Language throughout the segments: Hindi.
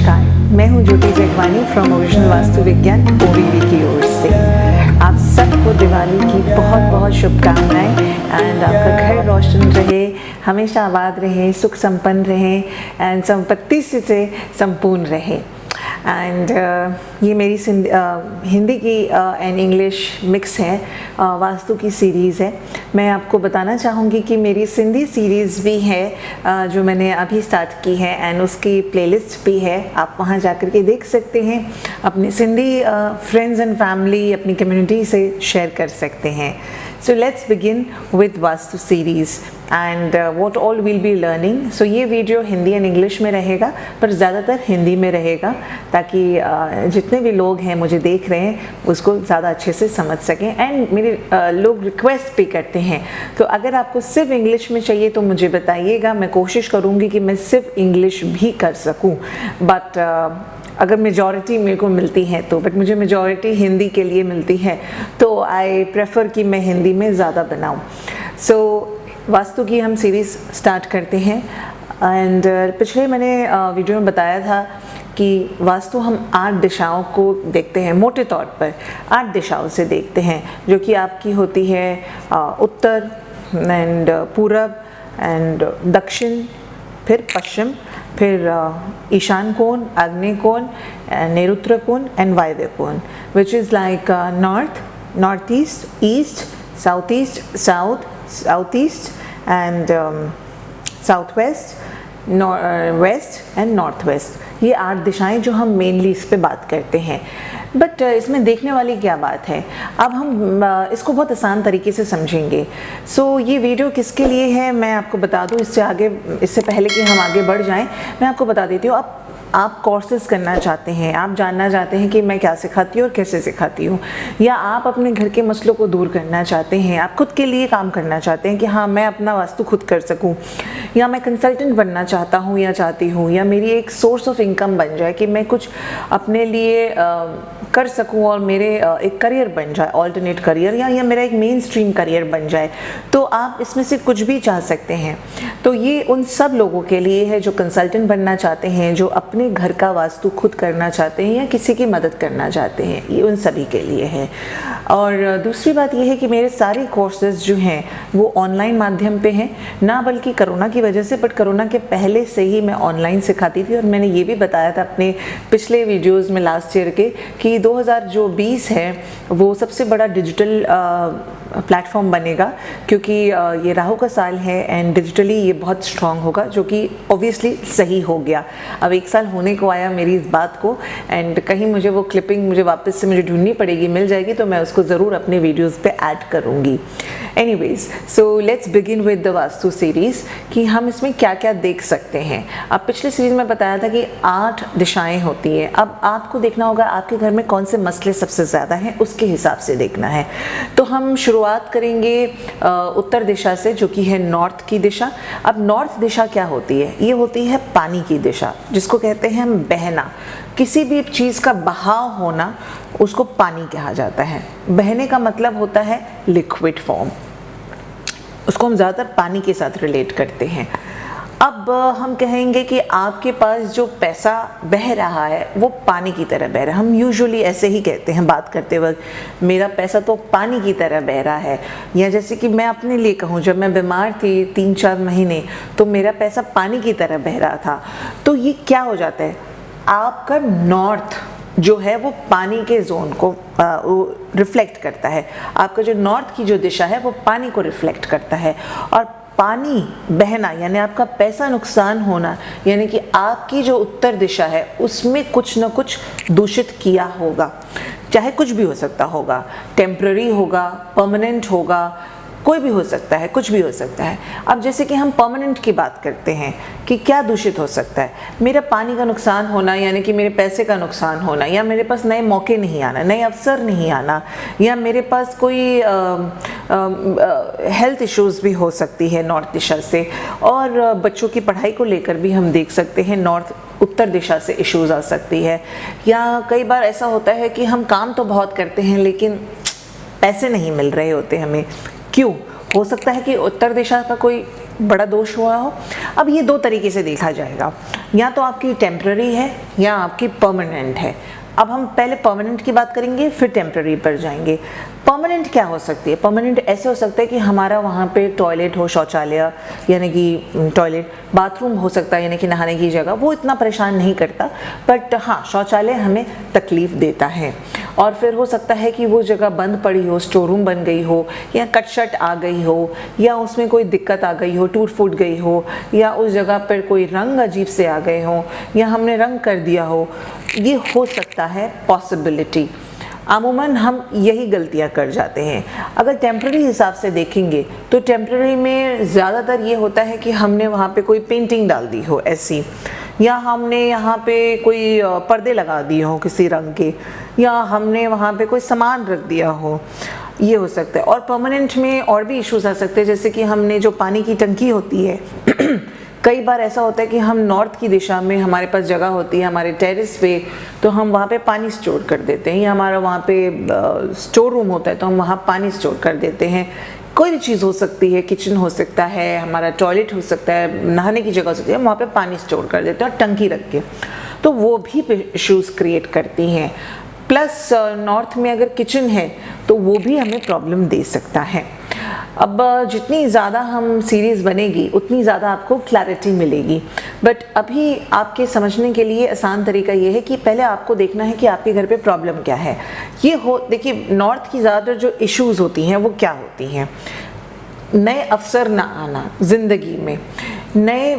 नमस्कार, मैं हूं ज्योति जगवानी फ्रॉम ओरिजिनल वास्तु विज्ञान ओवीवी की ओर से। आप सबको दिवाली की बहुत बहुत शुभकामनाएं एंड आपका घर रोशन रहे, हमेशा आबाद रहे, सुख संपन्न रहे एंड संपत्ति से संपूर्ण रहे। एंड ये मेरी हिंदी की एंड इंग्लिश मिक्स है वास्तु की सीरीज़ है। मैं आपको बताना चाहूँगी कि मेरी सिंधी सीरीज़ भी है जो मैंने अभी स्टार्ट की है एंड उसकी प्लेलिस्ट भी है, आप वहाँ जाकर के देख सकते हैं। अपने सिंधी फ्रेंड्स एंड फैमिली, अपनी कम्युनिटी से शेयर कर सकते हैं। So let's begin with vastu series and what all we'll be learning। So ये वीडियो हिंदी एंड इंग्लिश में रहेगा, पर ज़्यादातर हिंदी में रहेगा ताकि जितने भी लोग हैं मुझे देख रहे हैं उसको ज़्यादा अच्छे से समझ सकें। एंड मेरे लोग रिक्वेस्ट भी करते हैं, तो अगर आपको सिर्फ इंग्लिश में चाहिए तो मुझे बताइएगा, मैं कोशिश करूँगी कि मैं सिर्फ इंग्लिश भी कर सकूँ। बट अगर मेजॉरिटी मेरे को मिलती है तो, बट मुझे मेजॉरिटी हिंदी के लिए मिलती है तो आई प्रेफर कि मैं हिंदी में ज़्यादा बनाऊँ। सो वास्तु की हम सीरीज़ स्टार्ट करते हैं। एंड पिछले मैंने वीडियो में बताया था कि वास्तु हम 8 दिशाओं को देखते हैं, मोटे तौर पर 8 दिशाओं से देखते हैं, जो कि आपकी होती है उत्तर एंड पूरब एंड दक्षिण, फिर पश्चिम, फिर ईशान कोण, आग्नेय कोण, नैऋत्य कोण एंड वायव्य कोण, which is like north, north east, east, south east, south east and south west, west and north west. ये 8 दिशाएं जो हम मेनली इस पे बात करते हैं। बट इसमें देखने वाली क्या बात है, अब हम इसको बहुत आसान तरीके से समझेंगे। सो ये वीडियो किसके लिए है मैं आपको बता दूं, इससे पहले कि हम आगे बढ़ जाएं मैं आपको बता देती हूँ। आप कोर्सेज करना चाहते हैं, आप जानना चाहते हैं कि मैं क्या सिखाती हूँ और कैसे सिखाती हूँ, या आप अपने घर के मसलों को दूर करना चाहते हैं, आप खुद के लिए काम करना चाहते हैं कि हाँ मैं अपना वास्तु खुद कर सकूँ, या मैं कंसल्टेंट बनना चाहता हूँ या चाहती हूँ, या मेरी एक सोर्स ऑफ इनकम बन जाए कि मैं कुछ अपने लिए कर सकूँ और मेरे एक करियर बन जाए, ऑल्टरनेट करियर, या मेरा एक मेन स्ट्रीम करियर बन जाए, तो आप इसमें से कुछ भी चाह सकते हैं। तो ये उन सब लोगों के लिए है जो कंसल्टेंट बनना चाहते हैं, जो अपने घर का वास्तु खुद करना चाहते हैं या किसी की मदद करना चाहते हैं, ये उन सभी के लिए है। और दूसरी बात ये है कि मेरे सारे कोर्सेज जो हैं वो ऑनलाइन माध्यम पे हैं, ना बल्कि कोरोना की वजह से, बट कोरोना के पहले से ही मैं ऑनलाइन सिखाती थी। और मैंने ये भी बताया था अपने पिछले वीडियोज़ में लास्ट ईयर के कि 2020 है वो सबसे बड़ा डिजिटल प्लेटफॉर्म बनेगा, क्योंकि ये राहु का साल है एंड डिजिटली ये बहुत स्ट्रांग होगा, जो कि ऑब्वियसली सही हो गया। अब 1 साल होने को आया मेरी इस बात को, एंड कहीं मुझे वो क्लिपिंग मुझे वापस से ढूंढनी पड़ेगी, मिल जाएगी तो मैं उसको ज़रूर अपने वीडियोज़ पे ऐड करूँगी। Anyways, so let's begin with the vastu series कि हम इसमें क्या क्या देख सकते हैं। अब पिछली सीरीज़ में बताया था कि 8 दिशाएं होती हैं। अब आपको देखना होगा आपके घर में कौन से मसले सबसे ज़्यादा हैं, उसके हिसाब से देखना है। तो हम शुरुआत करेंगे उत्तर दिशा से, जो कि है नॉर्थ की दिशा। अब नॉर्थ दिशा क्या होती है? ये होती है पानी की दिशा, जिसको कहते हैं हम बहना। किसी भी चीज़ का बहाव होना उसको पानी कहा जाता है। बहने का मतलब होता है लिक्विड फॉर्म, उसको हम ज़्यादातर पानी के साथ रिलेट करते हैं। अब हम कहेंगे कि आपके पास जो पैसा बह रहा है वो पानी की तरह बह रहा है। हम यूजुअली ऐसे ही कहते हैं बात करते वक्त, मेरा पैसा तो पानी की तरह बह रहा है। या जैसे कि मैं अपने लिए कहूँ, जब मैं बीमार थी 3-4 महीने, तो मेरा पैसा पानी की तरह बह रहा था। तो ये क्या हो जाता है, आपका नॉर्थ जो है वो पानी के जोन को रिफ्लेक्ट करता है। आपका जो नॉर्थ की जो दिशा है वो पानी को रिफ्लेक्ट करता है। और पानी बहना यानी आपका पैसा नुकसान होना, यानी कि आपकी जो उत्तर दिशा है उसमें कुछ न कुछ दूषित किया होगा। चाहे कुछ भी हो सकता होगा, टेम्पररी होगा, परमानेंट होगा, कोई भी हो सकता है, कुछ भी हो सकता है। अब जैसे कि हम परमानेंट की बात करते हैं कि क्या दूषित हो सकता है, मेरा पानी का नुकसान होना, यानी कि मेरे पैसे का नुकसान होना, या मेरे पास नए मौके नहीं आना, नए अवसर नहीं आना, या मेरे पास कोई हेल्थ इश्यूज़ भी हो सकती है नॉर्थ दिशा से। और बच्चों की पढ़ाई को लेकर भी हम देख सकते हैं उत्तर दिशा से इश्यूज़ आ सकती है। या कई बार ऐसा होता है कि हम काम तो बहुत करते हैं लेकिन पैसे नहीं मिल रहे होते हमें। क्यों? हो सकता है कि उत्तर दिशा का कोई बड़ा दोष हुआ हो। अब ये 2 तरीके से देखा जाएगा, या तो आपकी टेम्पररी है या आपकी परमानेंट है। अब हम पहले परमानेंट की बात करेंगे, फिर टेम्पररी पर जाएंगे। परमानेंट क्या हो सकती है? परमानेंट ऐसे हो सकता है कि हमारा वहाँ पे टॉयलेट हो, शौचालय यानी कि टॉयलेट, बाथरूम हो सकता है यानी कि नहाने की जगह, वो इतना परेशान नहीं करता, बट हाँ शौचालय हमें तकलीफ़ देता है। और फिर हो सकता है कि वो जगह बंद पड़ी हो, स्टोर रूम बन गई हो, या कटशट आ गई हो, या उसमें कोई दिक्कत आ गई हो, टूट फूट गई हो, या उस जगह पर कोई रंग अजीब से आ गए हों, या हमने रंग कर दिया हो, ये हो सकता है पॉसिबिलिटी। अमूमन हम यही गलतियां कर जाते हैं। अगर टेम्प्रेरी हिसाब से देखेंगे तो टेम्प्रेरी में ज़्यादातर ये होता है कि हमने वहाँ पे कोई पेंटिंग डाल दी हो ऐसी, या हमने यहाँ पे कोई पर्दे लगा दिए हो किसी रंग के, या हमने वहाँ पे कोई सामान रख दिया हो, ये हो सकता है। और परमानेंट में और भी इश्यूज आ सकते हैं, जैसे कि हमने जो पानी की टंकी होती है कई बार ऐसा होता है कि हम नॉर्थ की दिशा में, हमारे पास जगह होती है हमारे टेरेस पे, तो हम वहाँ पे पानी स्टोर कर देते हैं, या हमारा वहाँ पे स्टोर रूम होता है तो हम वहाँ पानी स्टोर कर देते हैं। कोई भी चीज़ हो सकती है, किचन हो सकता है, हमारा टॉयलेट हो सकता है, नहाने की जगह हो सकती है, हम वहाँ पे पानी स्टोर कर देते हैं और टंकी रख के, तो वो भी इश्यूज़ क्रिएट करती हैं। प्लस नॉर्थ में अगर किचन है तो वो भी हमें प्रॉब्लम दे सकता है। अब जितनी ज़्यादा हम सीरीज़ बनेगी उतनी ज़्यादा आपको क्लैरिटी मिलेगी, बट अभी आपके समझने के लिए आसान तरीका ये है कि पहले आपको देखना है कि आपके घर पे प्रॉब्लम क्या है। ये हो देखिए, नॉर्थ की ज़्यादातर जो इश्यूज़ होती हैं वो क्या होती हैं? नए अवसर ना आना ज़िंदगी में, नए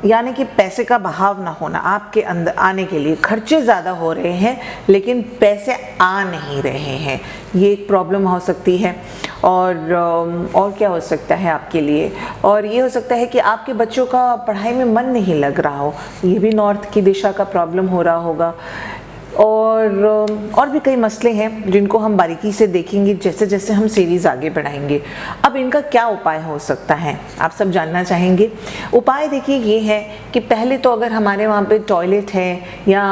यानी कि पैसे का बहाव ना होना आपके अंदर आने के लिए, खर्चे ज़्यादा हो रहे हैं लेकिन पैसे आ नहीं रहे हैं, ये एक प्रॉब्लम हो सकती है। और क्या हो सकता है आपके लिए? और ये हो सकता है कि आपके बच्चों का पढ़ाई में मन नहीं लग रहा हो, ये भी नॉर्थ की दिशा का प्रॉब्लम हो रहा होगा। और भी कई मसले हैं जिनको हम बारीकी से देखेंगे जैसे जैसे हम सीरीज़ आगे बढ़ाएंगे। अब इनका क्या उपाय हो सकता है, आप सब जानना चाहेंगे। उपाय देखिए ये है कि पहले तो अगर हमारे वहाँ पे टॉयलेट है, या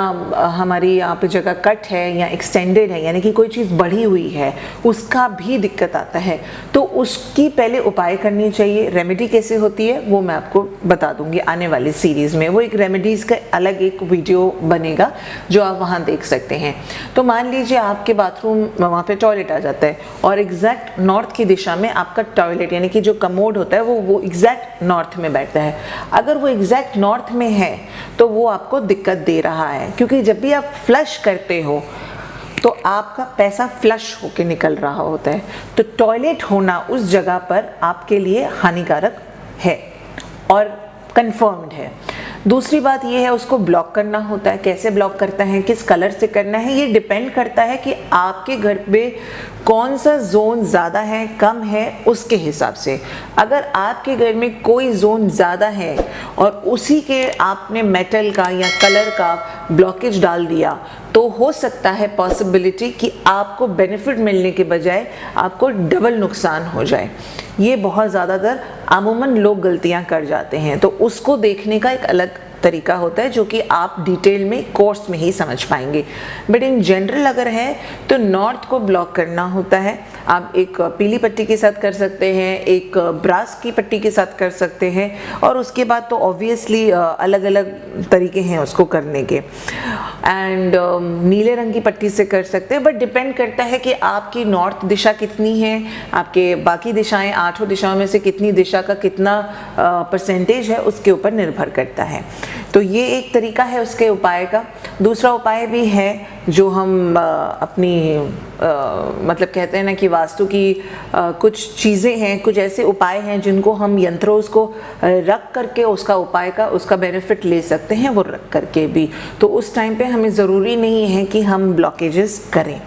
हमारी यहाँ पे जगह कट है या एक्सटेंडेड है, यानी कि कोई चीज़ बढ़ी हुई है, उसका भी दिक्कत आता है, तो उसकी पहले उपाय करनी चाहिए। रेमेडी कैसे होती है वो मैं आपको बता दूँगी आने वाली सीरीज़ में, वो एक रेमेडीज़ का अलग एक वीडियो बनेगा जो आप वहाँ देख सकते हैं। तो मान लीजिए आपके बाथरूम वहाँ पे टॉयलेट आ जाता है और एग्जैक्ट नॉर्थ की दिशा में आपका टॉयलेट यानी कि जो कमोड होता है वो एग्जैक्ट नॉर्थ में बैठता है। अगर वो एग्जैक्ट नॉर्थ में है तो वो आपको दिक्कत दे रहा है, क्योंकि जब भी आप फ्लश करते हो तो आपका पैसा फ्लश होके निकल रहा होता है, तो टॉयलेट होना उस जगह पर आपके लिए हानिकारक है और कंफर्म्ड है। दूसरी बात ये है, उसको ब्लॉक करना होता है। कैसे ब्लॉक करता है, किस कलर से करना है, ये डिपेंड करता है कि आपके घर पे कौन सा जोन ज़्यादा है कम है, उसके हिसाब से। अगर आपके घर में कोई जोन ज़्यादा है और उसी के आपने मेटल का या कलर का ब्लॉकेज डाल दिया, तो हो सकता है पॉसिबिलिटी कि आपको बेनिफिट मिलने के बजाय आपको डबल नुकसान हो जाए। ये बहुत ज़्यादातर अमूमन लोग गलतियां कर जाते हैं, तो उसको देखने का एक अलग तरीका होता है जो कि आप डिटेल में कोर्स में ही समझ पाएंगे। बट इन जनरल अगर है तो नॉर्थ को ब्लॉक करना होता है। आप एक पीली पट्टी के साथ कर सकते हैं, एक ब्रास की पट्टी के साथ कर सकते हैं, और उसके बाद तो ऑब्वियसली अलग अलग तरीके हैं उसको करने के। एंड नीले रंग की पट्टी से कर सकते हैं, बट डिपेंड करता है कि आपकी नॉर्थ दिशा कितनी है, आपके बाकी दिशाएं 8 दिशाओं में से कितनी दिशा का कितना परसेंटेज है, उसके ऊपर निर्भर करता है। तो ये एक तरीका है उसके उपाय का। दूसरा उपाय भी है जो हम अपनी मतलब कहते हैं ना कि वास्तु की कुछ चीज़ें हैं, कुछ ऐसे उपाय हैं जिनको हम यंत्रों उसको रख करके उसका उपाय का उसका बेनिफिट ले सकते हैं, वो रख करके भी। तो उस टाइम पे हमें ज़रूरी नहीं है कि हम ब्लॉकेजेस करें,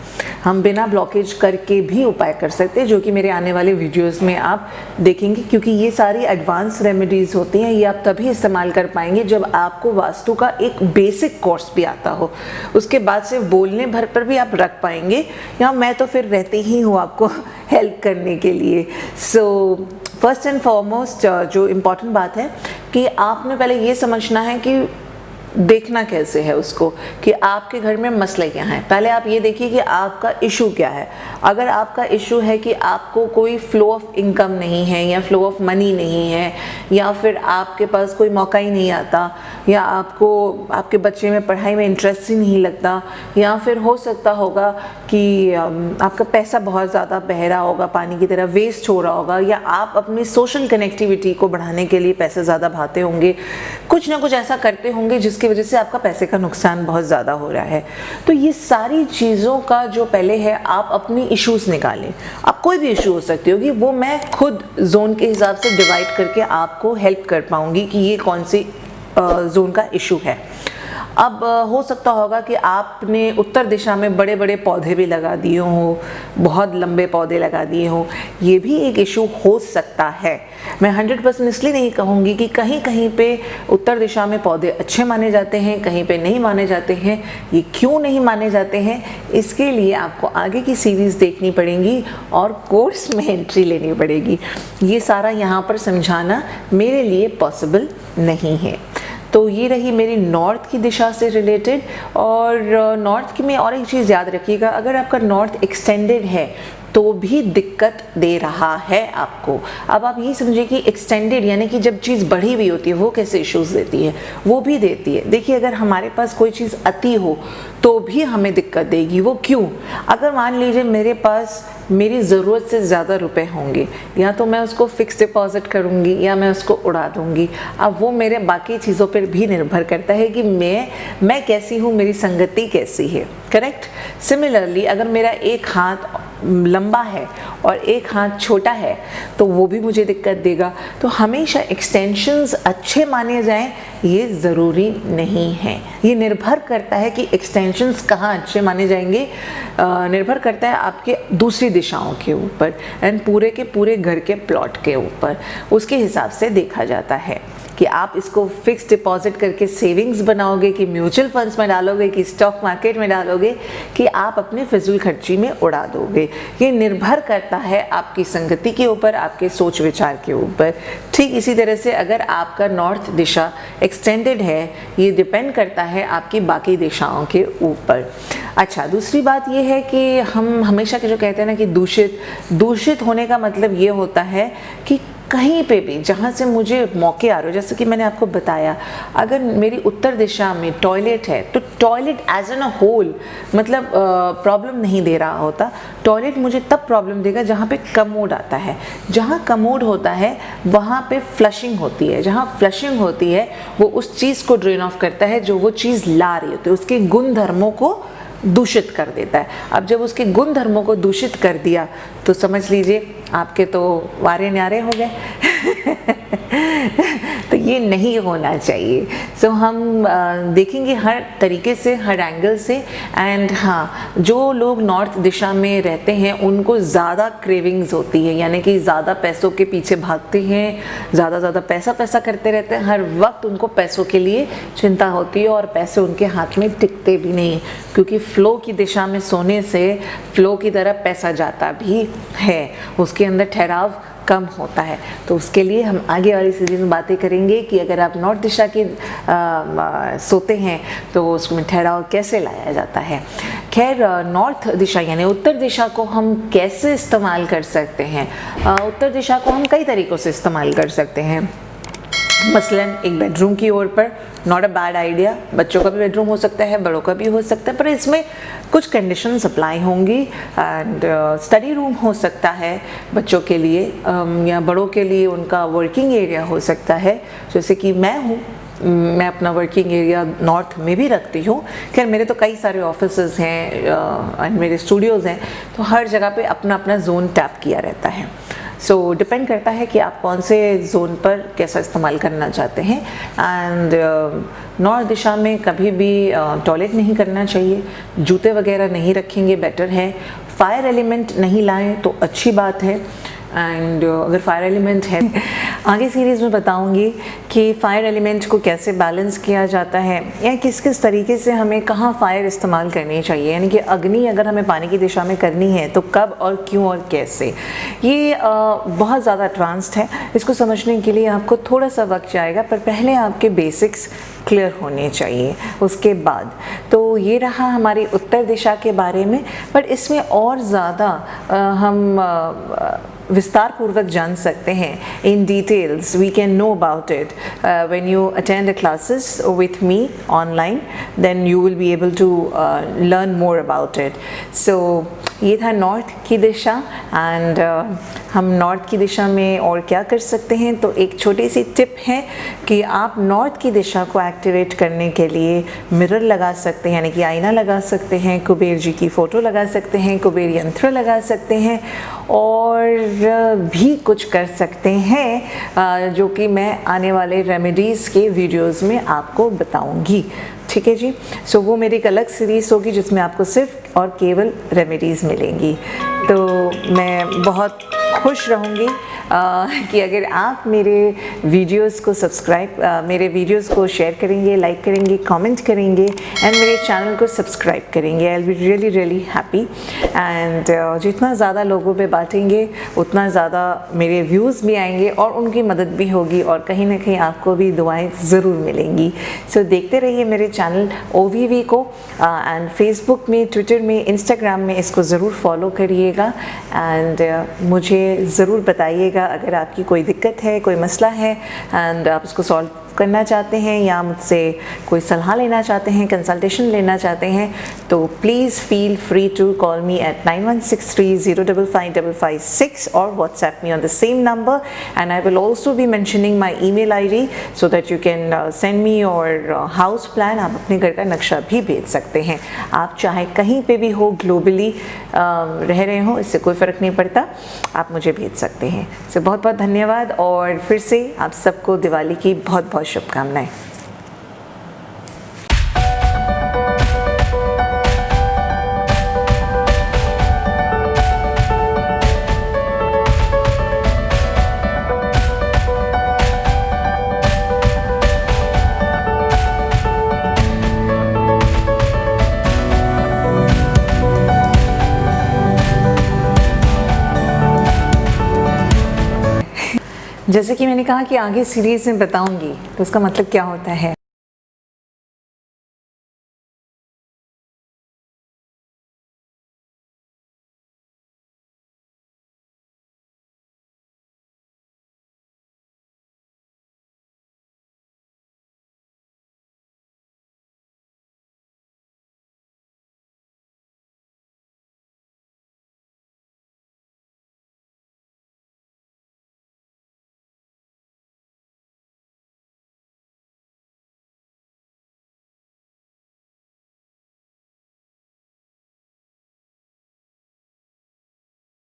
हम बिना ब्लॉकेज करके भी उपाय कर सकते हैं, जो कि मेरे आने वाले वीडियोस में आप देखेंगे, क्योंकि ये सारी एडवांस रेमेडीज़ होती हैं। ये आप तभी इस्तेमाल कर पाएंगे जब आपको वास्तु का एक बेसिक कोर्स भी आता हो, उसके बाद सिर्फ बोलने भर पर भी आप रख पाएंगे। यहाँ मैं तो फिर रहती ही हूँ आपको हेल्प करने के लिए। सो फर्स्ट एंड फॉरमोस्ट जो इम्पॉर्टेंट बात है कि आपने पहले ये समझना है कि देखना कैसे है उसको, कि आपके घर में मसले क्या हैं। पहले आप ये देखिए कि आपका इशू क्या है। अगर आपका इशू है कि आपको कोई फ्लो ऑफ इनकम नहीं है, या फ्लो ऑफ मनी नहीं है, या फिर आपके पास कोई मौका ही नहीं आता, या आपको आपके बच्चे में पढ़ाई में इंटरेस्ट ही नहीं लगता, या फिर हो सकता होगा कि आपका पैसा बहुत ज़्यादा बह रहा होगा, पानी की तरह वेस्ट हो रहा होगा, या आप अपनी सोशल कनेक्टिविटी को बढ़ाने के लिए पैसे ज़्यादा बहाते होंगे, कुछ ना कुछ ऐसा करते होंगे जिसकी वजह से आपका पैसे का नुकसान बहुत ज़्यादा हो रहा है। तो ये सारी चीज़ों का जो पहले है, आप अपनी इश्यूज़ निकालें। आप कोई भी इशू हो सकती होगी, वो मैं खुद जोन के हिसाब से डिवाइड करके आपको हेल्प कर पाऊँगी कि ये कौन सी जोन का इशू है। अब हो सकता होगा कि आपने उत्तर दिशा में बड़े बड़े पौधे भी लगा दिए हों, बहुत लंबे पौधे लगा दिए हों, ये भी एक इशू हो सकता है। मैं 100% इसलिए नहीं कहूँगी कि कहीं कहीं पे उत्तर दिशा में पौधे अच्छे माने जाते हैं, कहीं पे नहीं माने जाते हैं। ये क्यों नहीं माने जाते हैं, इसके लिए आपको आगे की सीरीज़ देखनी पड़ेगी और कोर्स में एंट्री लेनी पड़ेगी। ये सारा यहाँ पर समझाना मेरे लिए पॉसिबल नहीं है। तो ये रही मेरी नॉर्थ की दिशा से रिलेटेड। और नॉर्थ की में और एक चीज़ याद रखिएगा, अगर आपका नॉर्थ एक्सटेंडेड है तो भी दिक्कत दे रहा है आपको। अब आप ये समझिए कि एक्सटेंडेड यानी कि जब चीज़ बढ़ी हुई होती है वो कैसे इश्यूज़ देती है, वो भी देती है। देखिए, अगर हमारे पास कोई चीज़ अति हो तो भी हमें दिक्कत देगी। वो क्यों? अगर मान लीजिए मेरे पास मेरी ज़रूरत से ज़्यादा रुपए होंगे, या तो मैं उसको फिक्स डिपॉजिट करूँगी या मैं उसको उड़ा दूँगी। अब वो मेरे बाकी चीज़ों पर भी निर्भर करता है कि मैं कैसी हूँ, मेरी संगति कैसी है। करेक्ट। सिमिलरली, अगर मेरा एक हाथ लंबा है और एक हाथ छोटा है तो वो भी मुझे दिक्कत देगा। तो हमेशा एक्सटेंशंस अच्छे माने जाएं ये ज़रूरी नहीं है। ये निर्भर करता है कि एक्सटेंशंस कहाँ अच्छे माने जाएंगे, निर्भर करता है आपके दूसरी दिशाओं के ऊपर एंड पूरे के पूरे घर के प्लॉट के ऊपर। उसके हिसाब से देखा जाता है कि आप इसको फिक्स डिपॉजिट करके सेविंग्स बनाओगे, कि म्यूचुअल फंड्स में डालोगे, कि स्टॉक मार्केट में डालोगे, कि आप अपने फिजूल खर्ची में उड़ा दोगे। ये निर्भर करता है आपकी संगति के ऊपर, आपके सोच विचार के ऊपर। ठीक इसी तरह से अगर आपका नॉर्थ दिशा एक्सटेंडेड है, ये डिपेंड करता है आपकी बाकी दिशाओं के ऊपर। अच्छा, दूसरी बात ये है कि हम हमेशा के जो कहते हैं ना कि दूषित होने का मतलब ये होता है कि कहीं पे भी जहाँ से मुझे मौके आ रहे हो, जैसे कि मैंने आपको बताया, अगर मेरी उत्तर दिशा में टॉयलेट है तो toilet as an a whole मतलब प्रॉब्लम नहीं दे रहा होता। टॉयलेट मुझे तब प्रॉब्लम देगा जहाँ पे कमोड आता है। जहाँ कमोड होता है वहाँ पे फ्लशिंग होती है। जहाँ फ्लशिंग होती है वो उस चीज़ को ड्रेन ऑफ करता है जो वो चीज़ ला रही होती है, उसके गुण धर्मों को दूषित कर देता है। अब जब उसके गुण धर्मों को दूषित कर दिया तो समझ लीजिए आपके तो वारे न्यारे हो गए। तो ये नहीं होना चाहिए। सो हम देखेंगे हर तरीके से, हर एंगल से। एंड हाँ, जो लोग नॉर्थ दिशा में रहते हैं उनको ज़्यादा क्रेविंग्स होती है, यानी कि ज़्यादा पैसों के पीछे भागते हैं, ज़्यादा पैसा करते रहते हैं। हर वक्त उनको पैसों के लिए चिंता होती है और पैसे उनके हाथ में टिकते भी नहीं, क्योंकि फ्लो की दिशा में सोने से फ्लो की तरह पैसा जाता भी है, उसके अंदर ठहराव कम होता है। तो उसके लिए हम आगे वाली सीरीज में बातें करेंगे कि अगर आप नॉर्थ दिशा के सोते हैं तो उसमें ठहराव कैसे लाया जाता है। खैर, नॉर्थ दिशा यानी उत्तर दिशा को हम कैसे इस्तेमाल कर सकते हैं? उत्तर दिशा को हम कई तरीक़ों से इस्तेमाल कर सकते हैं। मसलन एक बेडरूम की ओर पर, नॉट अ बैड आइडिया। बच्चों का भी बेडरूम हो सकता है, बड़ों का भी हो सकता है, पर इसमें कुछ कंडीशंस अप्लाई होंगी। एंड स्टडी रूम हो सकता है बच्चों के लिए, या बड़ों के लिए उनका वर्किंग एरिया हो सकता है। जैसे कि मैं अपना वर्किंग एरिया नॉर्थ में भी रखती हूँ। खैर, मेरे तो कई सारे ऑफिसेज हैं एंड मेरे स्टूडियोज़ हैं, तो हर जगह पे अपना अपना जोन टैप किया रहता है। सो डिपेंड करता है कि आप कौन से जोन पर कैसा इस्तेमाल करना चाहते हैं। एंड नॉर्थ दिशा में कभी भी टॉयलेट नहीं करना चाहिए, जूते वगैरह नहीं रखेंगे बेटर है। फायर एलिमेंट नहीं लाएं तो अच्छी बात है। एंड अगर फायर एलिमेंट है, आगे सीरीज़ में बताऊंगी कि फायर एलिमेंट को कैसे बैलेंस किया जाता है, या किस किस तरीके से हमें कहाँ फायर इस्तेमाल करनी चाहिए, यानी कि अग्नि अगर हमें पानी की दिशा में करनी है तो कब और क्यों और कैसे। ये बहुत ज़्यादा एडवांस्ड है, इसको समझने के लिए आपको थोड़ा सा वक्त जाएगा, पर पहले आपके बेसिक्स क्लियर होने चाहिए उसके बाद। तो ये रहा हमारी उत्तर दिशा के बारे में, बट इसमें और ज़्यादा हम विस्तार पूर्वक जान सकते हैं। In details we can know about it when you attend the classes with me online, then you will be able to learn more about it. So ये था नॉर्थ की दिशा, एंड हम नॉर्थ की दिशा में और क्या कर सकते हैं। तो एक छोटी सी टिप है कि आप नॉर्थ की दिशा को एक्टिवेट करने के लिए मिरर लगा सकते हैं, यानी कि आईना लगा सकते हैं, कुबेर जी की फ़ोटो लगा सकते हैं, कुबेर यंत्र लगा सकते हैं, और भी कुछ कर सकते हैं जो कि मैं आने वाले रेमेडीज़ के वीडियोज़ में आपको बताऊँगी। ठीक है जी। सो वो मेरी एक अलग सीरीज़ होगी जिसमें आपको सिर्फ और केवल रेमेडीज़ मिलेंगी। तो मैं बहुत खुश रहूँगी कि अगर आप मेरे वीडियोस को मेरे वीडियोस को शेयर करेंगे, लाइक करेंगे, कमेंट करेंगे, एंड मेरे चैनल को सब्सक्राइब करेंगे। I will be really really happy. And जितना ज़्यादा लोगों पे बांटेंगे उतना ज़्यादा मेरे व्यूज़ भी आएंगे और उनकी मदद भी होगी, और कहीं ना कहीं आपको भी दुआएं ज़रूर मिलेंगी। सो देखते रहिए मेरे चैनल OVV को, एंड फेसबुक में, ट्विटर में, इंस्टाग्राम में इसको ज़रूर फॉलो करिएगा, एंड मुझे ज़रूर बताइएगा अगर आपकी कोई दिक्कत है, कोई मसला है, एंड आप उसको सॉल्व करना चाहते हैं या मुझसे कोई सलाह लेना चाहते हैं, कंसल्टेशन लेना चाहते हैं, तो please feel free to call me at 9163055556 और WhatsApp me on the same number, and I will also be mentioning my email ID so that you can send me your house plan. आप अपने घर का नक्शा भी भेज सकते हैं। आप चाहे कहीं पे भी हो, ग्लोबली रह रहे हो, इससे कोई फ़र्क नहीं पड़ता, आप मुझे भेज सकते हैं। सो बहुत बहुत धन्यवाद, और फिर से आप सबको दिवाली की बहुत बहुत शुभकामनाएं। जैसे कि मैंने कहा कि आगे सीरीज़ में बताऊंगी, तो उसका मतलब क्या होता है।